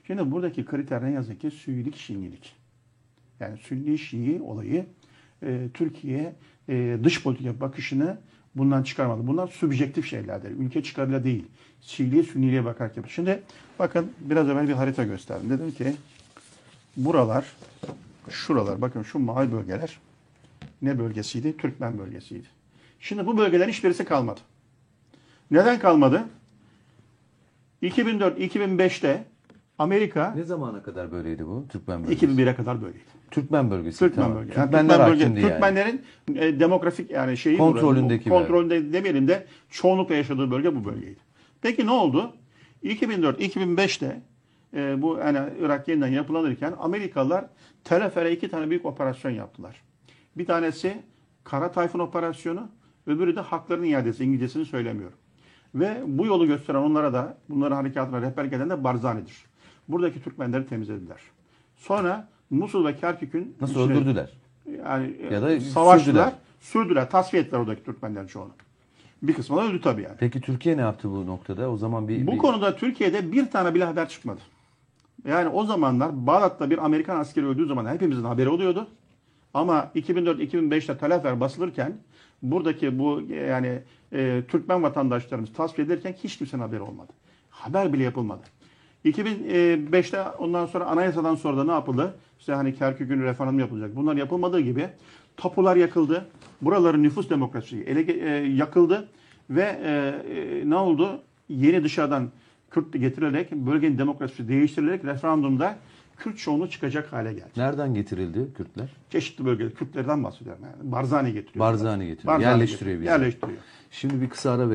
Şimdi buradaki kriter ne yazık ki Sünnilik, Şiilik. Yani Sünni, Şii olayı Türkiye dış politika bakışını bundan çıkarmadı. Bunlar subjektif şeylerdir. Ülke çıkarıyla değil. Şiiliğe, Sünniliğe bakarak yapıyor. Şimdi bakın biraz evvel bir harita gösterdim. Dedim ki buralar, şuralar, bakın şu mavi bölgeler ne bölgesiydi? Türkmen bölgesiydi. Şimdi bu bölgelerin hiçbirisi kalmadı. Neden kalmadı? 2004-2005'te Amerika Ne zamana kadar böyleydi bu Türkmen bölgesi? 2001'e kadar böyleydi. Türkmen bölgesi. Türkmen tamam. bölgesi. Yani Türkmenler hakimdi yani. Türkmenlerin demografik yani şeyi Kontrolündeki kontrolünde demeyelim de çoğunlukla yaşadığı bölge bu bölgeydi. Peki ne oldu? 2004-2005'te bu yani Irak yeniden yapılanırken Amerikalılar Tel-Efer'e 2 tane büyük operasyon yaptılar. Bir tanesi Kara Tayfun operasyonu, öbürü de Hakların İadesi, İngilizcesini söylemiyorum. Ve bu yolu gösteren onlara da bunların harekatına rehberlik eden de Barzani'dir. Buradaki Türkmenleri temizlediler. Sonra Musul ve Kerkük'ün Nasıl öldürdüler? Yani Ya da savaştılar, sürdüler, tasfiye ettiler oradaki Türkmenlerin çoğunu. Bir kısmı da öldü tabii yani. Peki Türkiye ne yaptı bu noktada? O zaman Bu konuda Türkiye'de bir tane bile haber çıkmadı. Yani o zamanlar Bağdat'ta bir Amerikan askeri öldüğü zaman hepimizin haberi oluyordu. Ama 2004-2005'te Tel-Efer basılırken buradaki bu yani Türkmen vatandaşlarımız tasfiye edilirken hiç kimsenin haberi olmadı. Haber bile yapılmadı. 2005'te ondan sonra anayasadan sonra da ne yapıldı? İşte hani Kerkük'ün referandum yapılacak. Bunlar yapılmadığı gibi tapular yakıldı. Buraların nüfus demokrasisi yakıldı ve ne oldu? Yeni dışarıdan Kürt getirilerek bölgenin demokrasisi değiştirilerek referandumda Kürt çoğunluğu çıkacak hale geldi. Nereden getirildi Kürtler? Çeşitli bölgeler, Kürtlerden bahsediyorum yani. Barzani getiriyor. Barzani getiriyor. Yerleştiriyor bizi. Yerleştiriyor. Şimdi bir kısa ara